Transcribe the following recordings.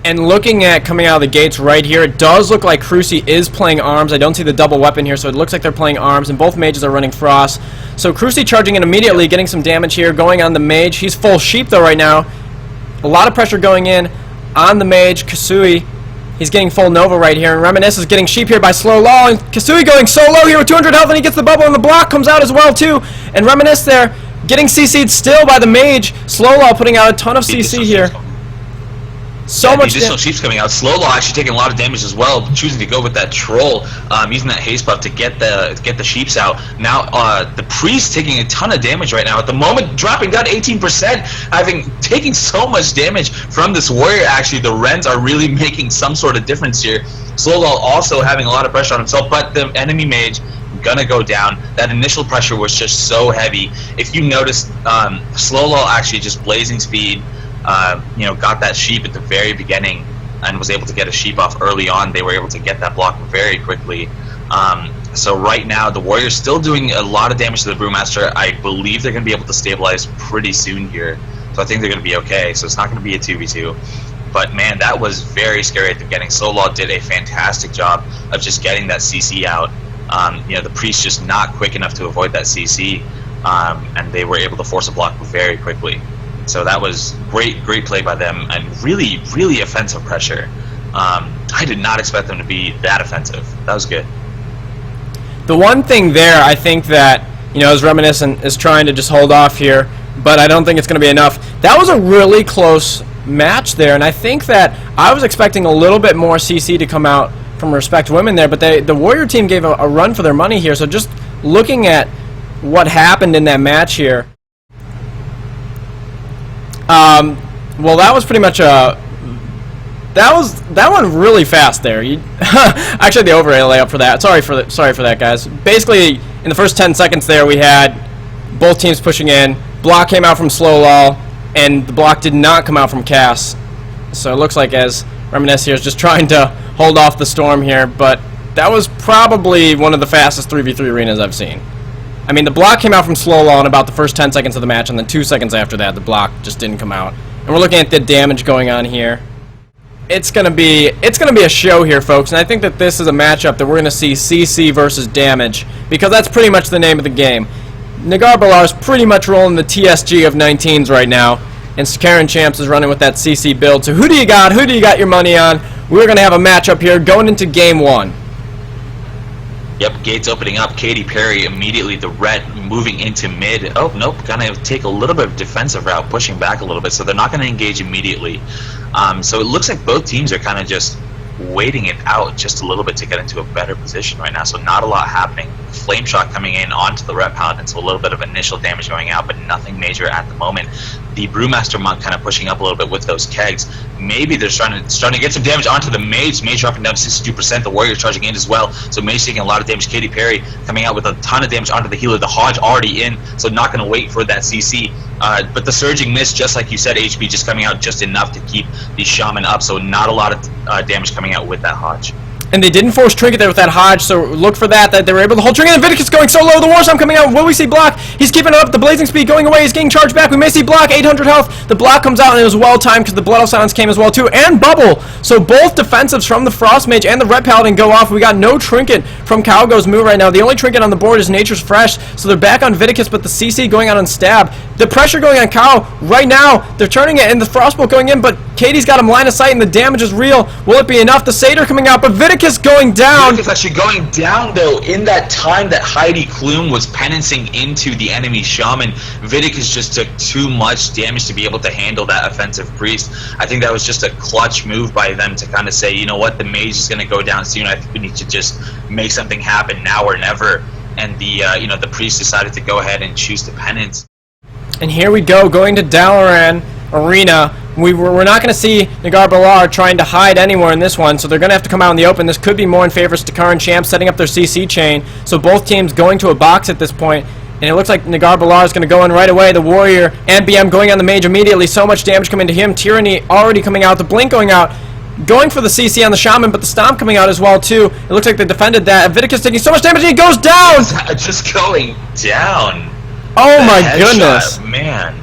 And looking at coming out of the gates right here, it does look like Cruci is playing arms. I don't see the double weapon here, so it looks like they're playing arms, and both mages are running Frost. So Cruci charging in immediately, getting some damage here, going on the mage. He's full sheep, though, right now. A lot of pressure going in on the mage. Kasui, he's getting full Nova right here, and Reminisce is getting sheep here by Slow Law, and Kasui going so low here with 200 health, and he gets the bubble, and the block comes out as well, too. And Reminisce there, getting CC'd still by the mage. Slow Law putting out a ton of CC here. So much additional sheep's coming out. Slow Law actually taking a lot of damage as well, choosing to go with that troll, using that haste buff to get the sheeps out. Now the priest taking a ton of damage right now. At the moment, dropping down 18%, taking so much damage from this warrior. Actually, the Rens are really making some sort of difference here. Slow Law also having a lot of pressure on himself, but the enemy mage gonna go down. That initial pressure was just so heavy. If you notice, Slow Law actually just blazing speed. Got that sheep at the very beginning and was able to get a sheep off early on. They were able to get that block very quickly. So right now, the Warriors still doing a lot of damage to the Brewmaster. I believe they're going to be able to stabilize pretty soon here. So I think they're going to be okay. So it's not going to be a 2v2. But man, that was very scary at the beginning. Slow Law did a fantastic job of just getting that CC out. The Priest just not quick enough to avoid that CC. And they were able to force a block very quickly. So that was great play by them, and really, really offensive pressure. I did not expect them to be that offensive. That was good. The one thing there, I think that, is Reminiscent is trying to just hold off here, but I don't think it's going to be enough. That was a really close match there, and I think that I was expecting a little bit more CC to come out from Respect Women there, but the Warrior team gave a run for their money here. So just looking at what happened in that match here, well, that was pretty much that went really fast there. Actually, the overlay layup for that. Sorry for that, guys. Basically, in the first 10 seconds there, we had both teams pushing in. Block came out from Slow Law, and the block did not come out from Cass. So it looks like as Reminisce here is just trying to hold off the storm here, but that was probably one of the fastest 3v3 arenas I've seen. I mean, the block came out from Slow Law in about the first 10 seconds of the match, and then 2 seconds after that, the block just didn't come out. And we're looking at the damage going on here. It's gonna be a show here, folks, and I think that this is a matchup that we're gonna see CC versus damage, because that's pretty much the name of the game. Nagar Balar is pretty much rolling the TSG of 19s right now, and Karen Champs is running with that CC build. So who do you got? Who do you got your money on? We're gonna have a matchup here going into game 1. Yep, gates opening up. Katy Perry immediately, the red moving into mid. Oh, nope, gonna take a little bit of defensive route, pushing back a little bit, so they're not gonna engage immediately. So it looks like both teams are kind of just waiting it out just a little bit to get into a better position right now, so not a lot happening. Flame shot coming in onto the rep paladin, so a little bit of initial damage going out, but nothing major at the moment. The Brewmaster Monk kind of pushing up a little bit with those kegs. Maybe they're starting to get some damage onto the Mage. Mage dropping down 62%. The Warrior charging in as well, so Mage taking a lot of damage. Katy Perry coming out with a ton of damage onto the healer. The Hodge already in, so not going to wait for that CC. But the Surging Mist, just like you said, HP just coming out just enough to keep the Shaman up, so not a lot of damage coming out with that Hodge. And they didn't force Trinket there with that Hodge, so look for that they were able to hold Trinket. And Viticus going so low, the Warstorm coming out. Will we see block? He's keeping it up, the blazing speed going away, he's getting charged back. We may see block, 800 health. The block comes out, and it was well timed because the Blood Elf Silence came as well too, and Bubble. So both defensives from the Frost Mage and the Red Paladin go off. We got no Trinket from Calgo's move right now. The only Trinket on the board is Nature's Fresh, so they're back on Viticus, but the CC going out on Stab. The pressure going on Cow right now, they're turning it, and the Frostbolt going in, but Katie's got him line of sight, and the damage is real. Will it be enough? The Satyr coming out, but Viticus going down. Viticus actually going down, though. In that time that Heidi Klum was penancing into the enemy Shaman, Viticus just took too much damage to be able to handle that offensive Priest. I think that was just a clutch move by them to kind of say, you know what, the Mage is going to go down soon. I think we need to just make something happen now or never. And the Priest decided to go ahead and choose to penance. And here we go, going to Dalaran Arena. We're not going to see Nagar Balar trying to hide anywhere in this one, so they're going to have to come out in the open. This could be more in favor of Stakar and Champ setting up their CC chain, so both teams going to a box at this point. And it looks like Nagar Balar is going to go in right away. The Warrior and BM going on the Mage immediately. So much damage coming to him. Tyranny already coming out. The Blink going out. Going for the CC on the Shaman, but the Stomp coming out as well, too. It looks like they defended that. Viticus taking so much damage, and he goes down! Just going down. Oh my goodness. Man.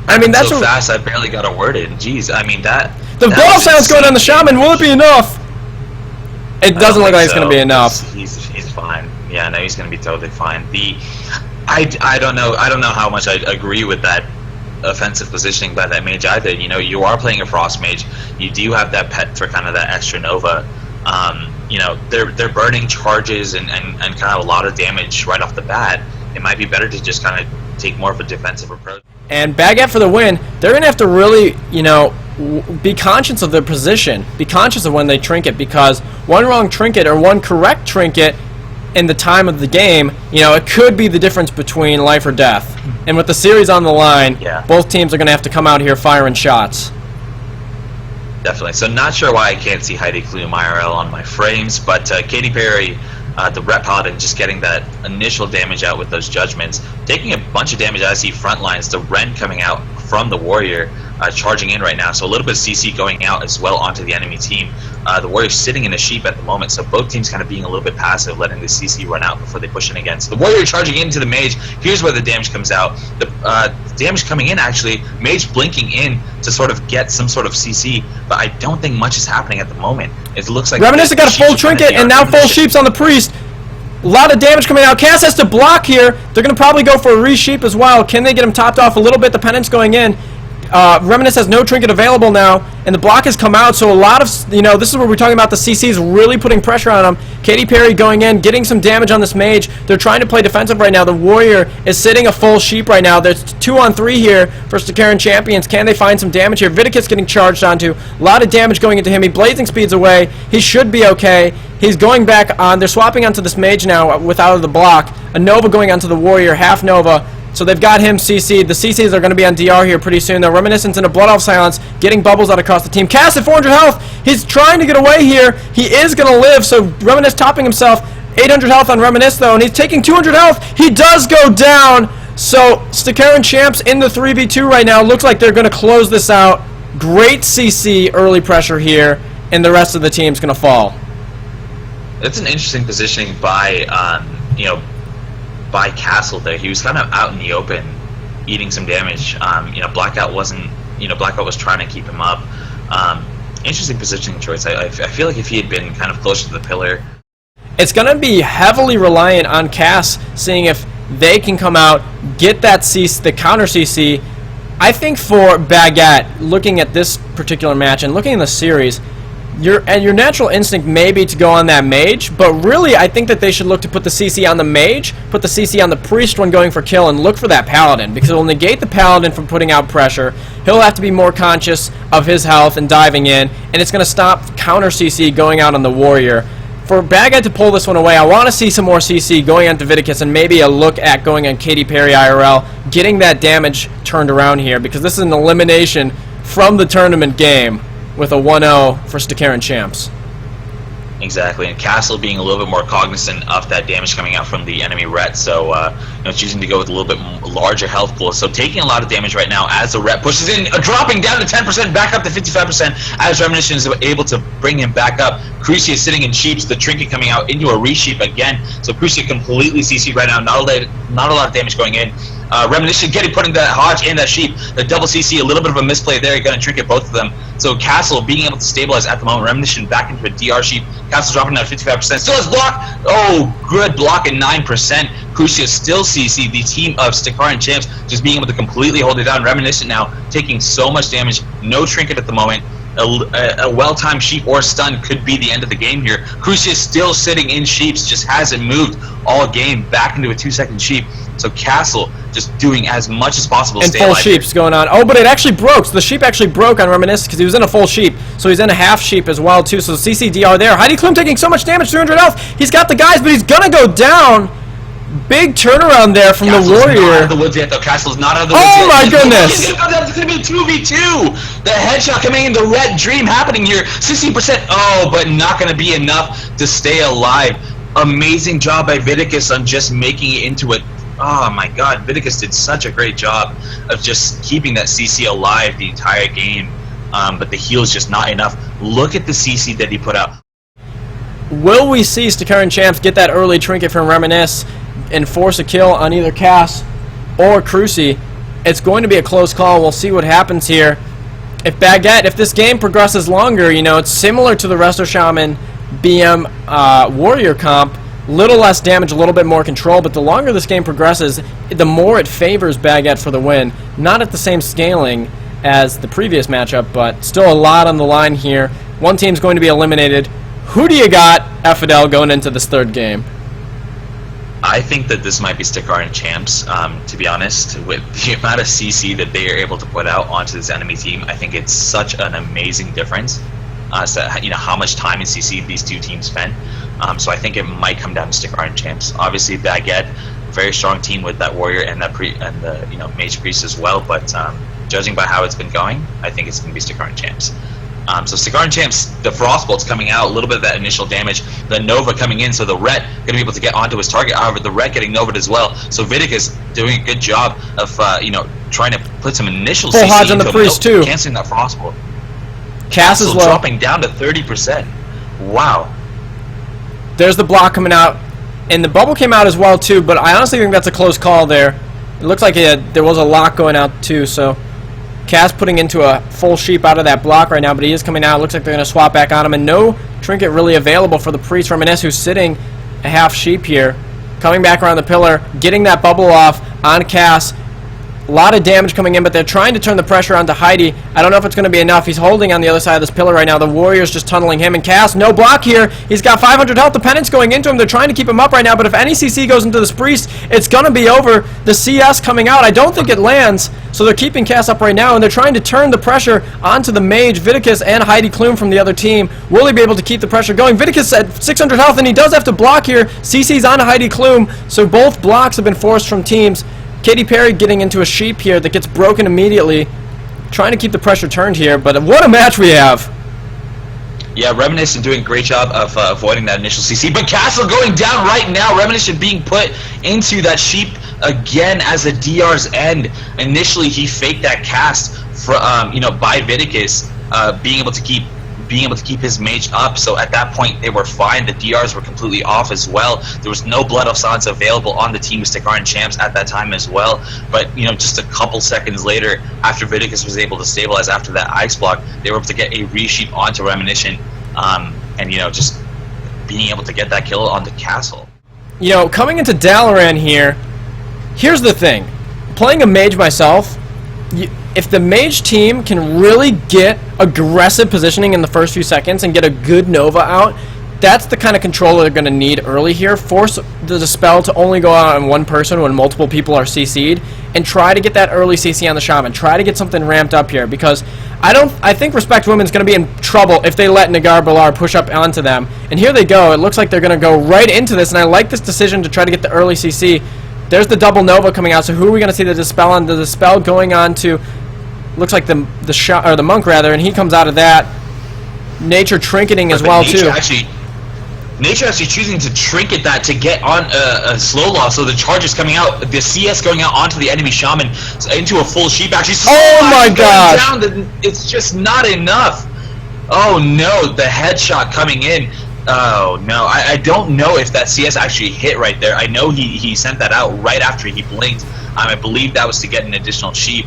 I mean, that's so fast I barely got a word in. Jeez, I mean, that The ball sounds going on the Shaman. Will it be enough? It doesn't look like it's going to be enough. He's fine. Yeah, no, he's going to be totally fine. I don't know how much I agree with that offensive positioning by that mage either. You know, you are playing a Frost mage. You do have that pet for kind of that extra Nova. You know, they're burning charges and kind of a lot of damage right off the bat. It might be better to just kind of take more of a defensive approach. And Baguette for the win. They're going to have to really, you know, be conscious of their position. Be conscious of when they trinket, because one wrong trinket or one correct trinket in the time of the game, you know, it could be the difference between life or death. And with the series on the line, both teams are going to have to come out here firing shots. Definitely. So not sure why I can't see Heidi Klum IRL on my frames, but Katy Perry, the Ret Paladin, just getting that initial damage out with those judgments, taking a bunch of damage. I see front lines, the Ren coming out from the Warrior, charging in right now, so a little bit of CC going out as well onto the enemy team. The Warrior's sitting in a sheep at the moment, so both teams kind of being a little bit passive, letting the CC run out before they push in again. So the Warrior charging into the Mage. Here's where the damage comes out. The damage coming in, actually, Mage blinking in to sort of get some sort of CC, but I don't think much is happening at the moment. It looks like Reminiscent got a full trinket, and now full sheeps on the Priest. A lot of damage coming out. Cass has to block here. They're going to probably go for a re-sheep as well. Can they get him topped off a little bit? The penance going in. Reminiscence has no trinket available now, and the block has come out, so a lot of, you know, this is where we're talking about the CCs really putting pressure on them. Katy Perry going in, getting some damage on this mage. They're trying to play defensive right now. The Warrior is sitting a full sheep right now. There's 2-on-3 here for Stakaran Champions. Can they find some damage here? Vidicus getting charged onto. A lot of damage going into him. He blazing speeds away. He should be okay. He's going back on. They're swapping onto this mage now without the block. A Nova going onto the Warrior, half Nova. So they've got him CC'd. The CCs are going to be on DR here pretty soon. They're Reminiscence in a Blood Elf Silence, getting bubbles out across the team. Cass at 400 health. He's trying to get away here. He is going to live, so Reminisce topping himself. 800 health on Reminisce, though, and he's taking 200 health. He does go down. So Stakaran Champs in the 3v2 right now. Looks like they're going to close this out. Great CC early pressure here, and the rest of the team's going to fall. It's an interesting positioning by, you know, by Castle there. He was kind of out in the open, eating some damage. You know, Blackout wasn't. You know, Blackout was trying to keep him up. Interesting positioning choice. I feel like if he had been kind of closer to the pillar, it's going to be heavily reliant on Cass, seeing if they can come out, get that CC, the counter CC. I think for Baguette, looking at this particular match and looking in the series, your natural instinct may be to go on that mage, but really I think that they should look to put the CC on the mage, put the CC on the priest when going for kill, and look for that paladin, because it will negate the paladin from putting out pressure. He'll have to be more conscious of his health and diving in, and it's going to stop counter CC going out on the Warrior. For Baguette to pull this one away, I want to see some more CC going on to Vidicus, and maybe a look at going on Katy Perry IRL, getting that damage turned around here, because this is an elimination from the tournament game with a 1-0 for Stakaran Champs. Exactly, and Castle being a little bit more cognizant of that damage coming out from the enemy Ret, so you know, choosing to go with a little bit larger health pool. So taking a lot of damage right now as the Ret pushes in, dropping down to 10%, back up to 55%, as Reminiscence is able to bring him back up. Crucia is sitting in sheeps, the trinket coming out into a re-sheep again, so Crucia completely CC'd right now, not a lot of damage going in. Reminiscence getting put in that Hodge and that sheep, the double CC, a little bit of a misplay there, going to trinket both of them. So Castle being able to stabilize at the moment, Reminiscence back into a DR sheep, Castle dropping down to 55%, still has block, oh, good block at 9%, Crucia still CC, the team of Stakaran Champs just being able to completely hold it down. Reminiscent now taking so much damage, no trinket at the moment. A well-timed sheep or stun could be the end of the game here. Crucia is still sitting in sheeps, just hasn't moved all game back into a 2-second sheep. So Castle just doing as much as possible to and stay full alive sheep's here. going on. Oh, but it actually broke. So the sheep actually broke on Reminiscence because he was in a full sheep. So he's in a half sheep as well, too. So CCDR there. Heidi Klum taking so much damage, 300 health. He's got the guys, but he's going to go down. Big turnaround there from Castle's the Warrior. Not out of the woods yet, though. Castle's not out of the woods yet. Oh my goodness! It's going to be a 2v2. The headshot coming in, the red dream happening here. 60%. Oh, but not going to be enough to stay alive. Amazing job by Vidicus on just making it into it. Oh my god, Vidicus did such a great job of just keeping that CC alive the entire game. But the heal's just not enough. Look at the CC that he put out. Will we see Stakaran Champs get that early trinket from Reminisce and force a kill on either Cass or Cruci? It's going to be a close call. We'll see what happens here. if Baguette, if this game progresses longer, you know, it's similar to the Resto Shaman BM Warrior comp. Little less damage, a little bit more control, but the longer this game progresses, the more it favors Baguette for the win. Not at the same scaling as the previous matchup, but still a lot on the line here. One team's going to be eliminated. Who do you got, Fidel, going into this third game? I think that this might be Stick Iron Champs, to be honest. With the amount of CC that they are able to put out onto this enemy team, I think it's such an amazing difference. So, you know, how much time in CC these two teams spend. So I think it might come down to Stick Iron Champs. Obviously, Baguette, very strong team with that Warrior and that the Mage Priest as well. But judging by how it's been going, I think it's going to be Stick Iron Champs. So Stick Iron Champs, the Frostbolt's coming out, a little bit of that initial damage, the Nova coming in, so the Ret going to be able to get onto his target. However, the Ret getting Nova'd as well. So Vidic is doing a good job of trying to put some initial full CC Hodge on the Priest too. Canceling that Frostbolt. Cass is low. Dropping down to 30%. Wow. There's the block coming out, and the bubble came out as well too, but I honestly think that's a close call there. It looks like there was a lock going out too, so Cass putting into a full sheep out of that block right now, but he is coming out. Looks like they're going to swap back on him, and no trinket really available for the Priest. Reminisce, who's sitting a half sheep here, coming back around the pillar, getting that bubble off on Cass. A lot of damage coming in, but they're trying to turn the pressure onto Heidi. I don't know if it's going to be enough. He's holding on the other side of this pillar right now. The Warrior's just tunneling him, and Cass, no block here. He's got 500 health. The Penance going into him. They're trying to keep him up right now, but if any CC goes into this Priest, it's going to be over. The CS coming out, I don't think it lands, so they're keeping Cass up right now, and they're trying to turn the pressure onto the Mage, Vidicus, and Heidi Klum from the other team. Will he be able to keep the pressure going? Vidicus at 600 health, and he does have to block here. CC's on Heidi Klum, so both blocks have been forced from teams. Katy Perry getting into a sheep here that gets broken immediately. Trying to keep the pressure turned here, but what a match we have. Yeah, Reminiscent doing a great job of avoiding that initial CC, but Castle going down right now. Reminiscent being put into that sheep again as the DR's end. Initially, he faked that cast for, by Vidicus, being able to keep his mage up. So at that point, they were fine. The DRs were completely off as well. There was no Blood of Silence available on the team of Stick Iron Champs at that time as well. But, just a couple seconds later, after Vidicus was able to stabilize after that ice block, they were able to get a resheep onto Reminiscent, and, just being able to get that kill onto Castle. Coming into Dalaran here, here's the thing. Playing a mage myself, if the mage team can really get aggressive positioning in the first few seconds and get a good Nova out, that's the kind of control they're going to need early here. Force the Dispel to only go out on one person when multiple people are CC'd, and try to get that early CC on the Shaman. Try to get something ramped up here, because I think Respect Women's going to be in trouble if they let Nagar Balar push up onto them. And here they go. It looks like they're going to go right into this, and I like this decision to try to get the early CC. There's the double Nova coming out, so who are we going to see the Dispel on? The Dispel going on to, looks like the Monk rather, and he comes out of that. Nature trinketing as well too. Nature actually choosing to trinket that to get on a slow loss, so the charge is coming out, the CS going out onto the enemy Shaman, into a full sheep actually. Oh my god! It's just not enough. Oh no, the headshot coming in. Oh no, I don't know if that CS actually hit right there. I know he sent that out right after he blinked. I believe that was to get an additional sheep.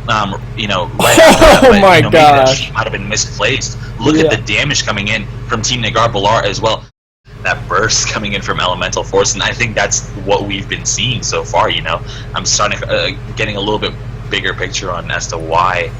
Right after that, my god! That sheep might have been misplaced. Look at the damage coming in from Team Nagar Balar as well. That burst coming in from Elemental Force, and I think that's what we've been seeing so far. I'm starting getting a little bit bigger picture on as to why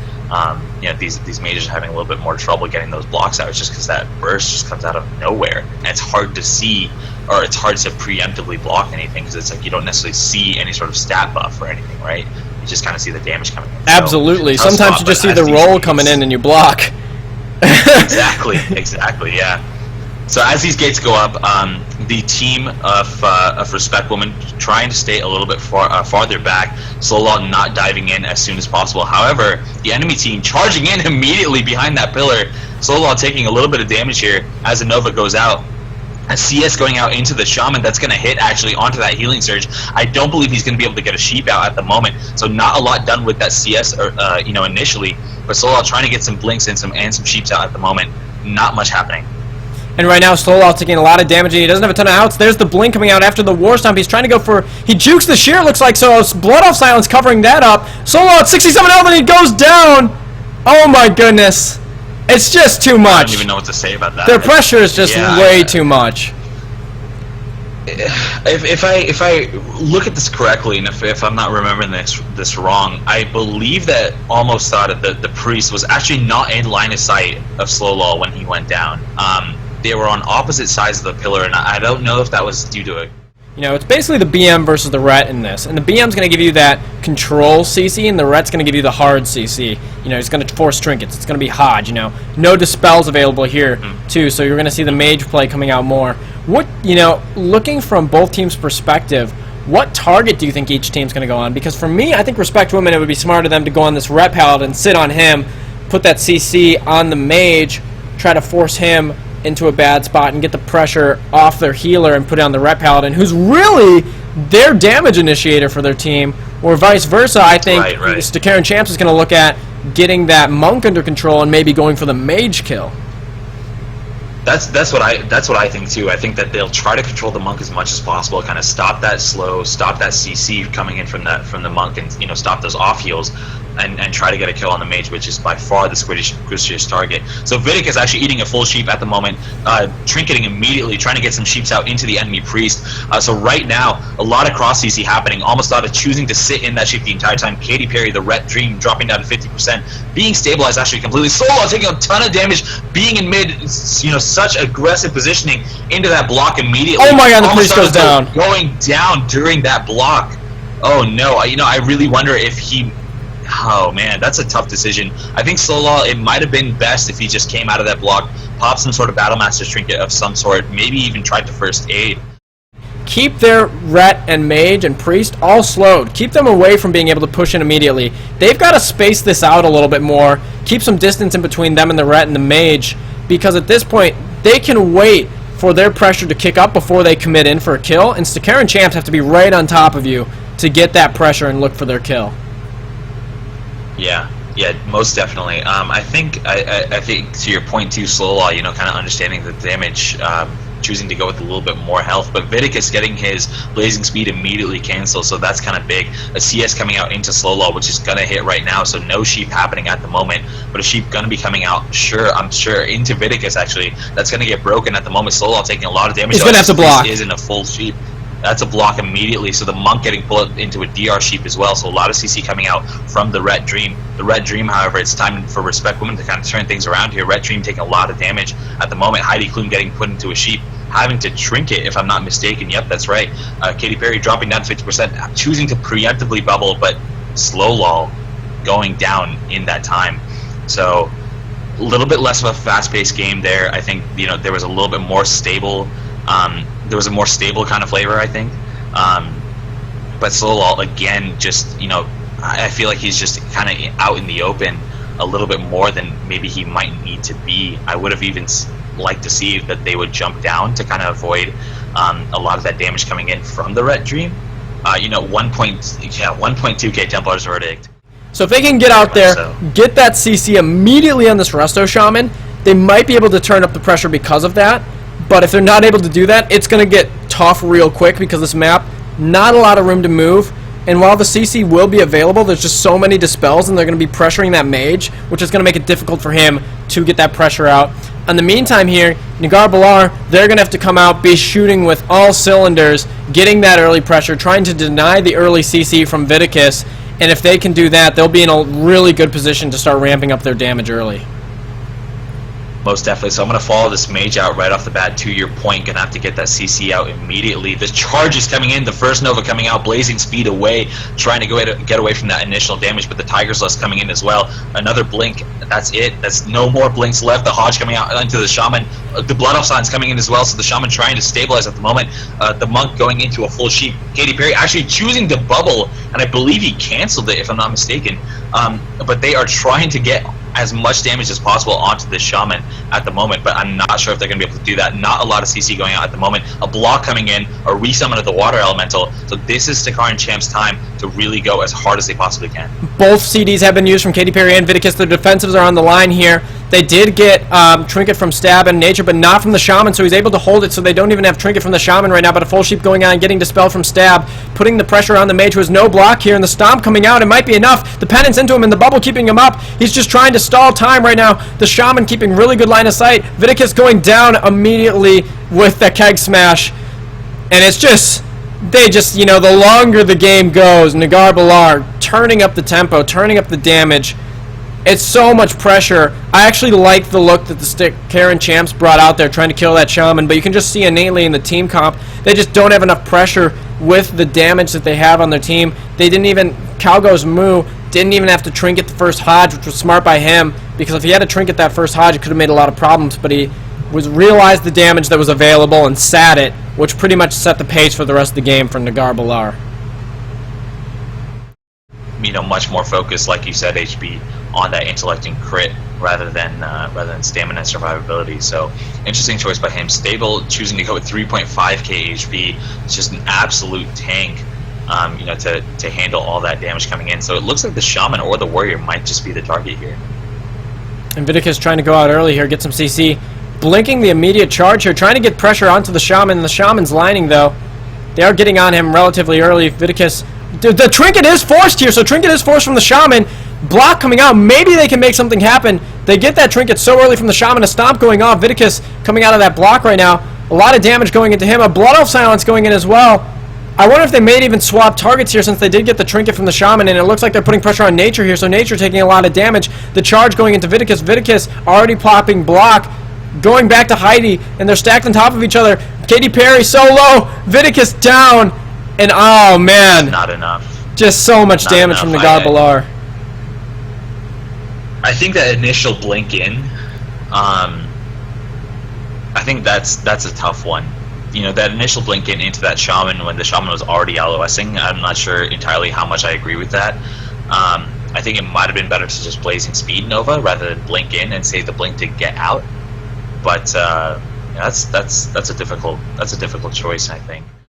these mages are having a little bit more trouble getting those blocks out. It's just because that burst just comes out of nowhere, and it's hard to see, or it's hard to preemptively block anything, because it's like you don't necessarily see any sort of stat buff or anything, right? You just kind of see the damage coming in. Absolutely. So, sometimes you just see the roll coming in and you block. Exactly, yeah. So as these gates go up, the team of Respect Woman trying to stay a little bit farther back, Slowlaw not diving in as soon as possible. However, the enemy team charging in immediately behind that pillar, Slowlaw taking a little bit of damage here as the Nova goes out. A CS going out into the Shaman that's going to hit actually onto that healing surge. I don't believe he's going to be able to get a sheep out at the moment, so not a lot done with that CS initially, but Slowlaw trying to get some blinks and some sheeps out at the moment. Not much happening. And right now, Slowlaw taking a lot of damage, and he doesn't have a ton of outs. There's the blink coming out after the War Stomp. He's trying to go for... He jukes the Shear, looks like, so Blood Off Silence covering that up. Slowlaw at 67 health, and he goes down! Oh my goodness. It's just too much. I don't even know what to say about that. Their pressure is just way too much. If I look at this correctly, and if I'm not remembering this wrong, I believe that Almost thought that the priest was actually not in line of sight of Slow Law when he went down. They were on opposite sides of the pillar, and I don't know if that was due to it. You know, it's basically the BM versus the Ret in this. And the BM's going to give you that control CC, and the Ret's going to give you the hard CC. You know, it's going to force trinkets. It's going to be Hodge, you know. No dispels available here, too, so you're going to see the mage play coming out more. What, you know, looking from both teams' perspective, what target do you think each team's going to go on? Because for me, I think Respect Women, it would be smart of them to go on this Ret Paladin, sit on him, put that CC on the mage, try to force him into a bad spot and get the pressure off their healer and put it on the Ret Paladin, who's really their damage initiator for their team, or vice versa. I think Stakaran Champs is going to look at getting that monk under control and maybe going for the mage kill. That's what I think too. I think that they'll try to control the monk as much as possible, kind of stop that slow, stop that CC coming in from the monk, and you know, stop those off heals, and try to get a kill on the mage, which is by far the squishiest target. So Vidic is actually eating a full sheep at the moment, trinketing immediately, trying to get some sheeps out into the enemy priest. So right now, a lot of cross CC happening. Almost thought of choosing to sit in that sheep the entire time. Katy Perry, the Ret Dream, dropping down to 50%, being stabilized actually completely. Solo taking a ton of damage, being in mid, you know, such aggressive positioning into that block immediately. Oh my god, the priest goes down. Going down during that block. Oh no, you know, I really wonder if he... Oh man, that's a tough decision. I think Slow, it might have been best if he just came out of that block, popped some sort of Battlemaster's trinket of some sort, maybe even tried to first aid. Keep their Ret and Mage and Priest all slowed. Keep them away from being able to push in immediately. They've got to space this out a little bit more, keep some distance in between them and the Ret and the Mage, because at this point, they can wait for their pressure to kick up before they commit in for a kill, and Stakaran Champs have to be right on top of you to get that pressure and look for their kill. Yeah, most definitely. I think to your point too, Slow, you know, kind of understanding the damage, choosing to go with a little bit more health, but Vidic is getting his blazing speed immediately canceled, so that's kind of big. A CS coming out into Slow, which is gonna hit right now, so no sheep happening at the moment, but a sheep gonna be coming out, I'm sure, into Vidicus actually. That's gonna get broken at the moment. Slow taking a lot of damage. He's gonna have to block. Isn't a full sheep. That's a block immediately, so the monk getting pulled into a DR sheep as well, so a lot of CC coming out from the Ret Dream. The Ret Dream, however, it's time for Respect Women to kind of turn things around here. Ret Dream taking a lot of damage at the moment. Heidi Klum getting put into a sheep, having to trinket, if I'm not mistaken. Yep, that's right. Katy Perry dropping down to 50%, choosing to preemptively bubble, but Slow going down in that time. So a little bit less of a fast-paced game there. I think, you know, there was a little bit more stable. There was a more stable kind of flavor, I think. But Slow, again, just, you know, I feel like he's just kind of out in the open a little bit more than maybe he might need to be. I would have even liked to see that they would jump down to kind of avoid a lot of that damage coming in from the Ret Dream. You know, 1.2k Templar's verdict. So if they can get out there, get that CC immediately on this Resto Shaman, they might be able to turn up the pressure because of that. But if they're not able to do that, it's going to get tough real quick because this map, not a lot of room to move. And while the CC will be available, there's just so many dispels, and they're going to be pressuring that mage, which is going to make it difficult for him to get that pressure out. In the meantime here, Nagar Balar, they're going to have to come out, be shooting with all cylinders, getting that early pressure, trying to deny the early CC from Vidicus. And if they can do that, they'll be in a really good position to start ramping up their damage early. Most definitely. So I'm going to follow this mage out right off the bat. To your point, going to have to get that CC out immediately. The charge is coming in. The first Nova coming out, blazing speed away, trying to get away from that initial damage, but the Tiger's Lust coming in as well. Another blink. That's it. That's no more blinks left. The Hodge coming out into the Shaman. The Blood Elf Sign's coming in as well, so the Shaman trying to stabilize at the moment. The Monk going into a full sheep. Katy Perry actually choosing to bubble, and I believe he canceled it, if I'm not mistaken. But they are trying to get as much damage as possible onto the Shaman at the moment, but I'm not sure if they're going to be able to do that. Not a lot of CC going out at the moment. A block coming in, a resummon of the Water Elemental, so this is Stakaran Champ's time to really go as hard as they possibly can. Both CDs have been used from Katy Perry and Vidicus. Their defensives are on the line here. They did get Trinket from Stab and Nature, but not from the Shaman, so he's able to hold it, so they don't even have Trinket from the Shaman right now, but a full sheep going on, getting Dispelled from Stab, putting the pressure on the Mage, who has no block here, and the Stomp coming out. It might be enough. The Penance into him, and the Bubble keeping him up. He's just trying to stall time right now. The Shaman keeping really good line of sight. Viticus going down immediately with the Keg Smash, and it's just... They just, you know, the longer the game goes, Nagar Balar turning up the tempo, turning up the damage. It's so much pressure. I actually like the look that the Karen Champs brought out there trying to kill that Shaman, but you can just see innately in the team comp, they just don't have enough pressure with the damage that they have on their team. They didn't even, Calgo's Moo didn't even have to trinket the first Hodge, which was smart by him, because if he had to trinket that first Hodge, it could have made a lot of problems, but he realized the damage that was available and sat it, which pretty much set the pace for the rest of the game for Nagar Balar. You know, much more focused, like you said, HB, on that intellect and crit rather than stamina and survivability. So, interesting choice by him. Stable choosing to go with 3.5k HP. It's just an absolute tank, you know, to handle all that damage coming in. So it looks like the Shaman or the Warrior might just be the target here. And Viticus trying to go out early here, get some CC. Blinking the immediate charge here, trying to get pressure onto the Shaman. The Shaman's lining, though. They are getting on him relatively early. Viticus... The Trinket is forced here, so Trinket is forced from the Shaman. Block coming out. Maybe they can make something happen. They get that Trinket so early from the Shaman. A Stomp going off. Viticus coming out of that block right now. A lot of damage going into him. A Blood Elf Silence going in as well. I wonder if they may even swap targets here since they did get the Trinket from the Shaman, and it looks like they're putting pressure on Nature here, so Nature taking a lot of damage. The charge going into Viticus. Viticus already popping block. Going back to Heidi, and they're stacked on top of each other. Katy Perry so low. Viticus down. And oh man, not enough. Just so much damage from Nagar Balar. I think that initial blink in, I think that's a tough one. You know, that initial blink in into that Shaman when the Shaman was already LOSing, I'm not sure entirely how much I agree with that. I think it might have been better to just Blazing Speed Nova rather than blink in and save the blink to get out. But that's a difficult choice, I think.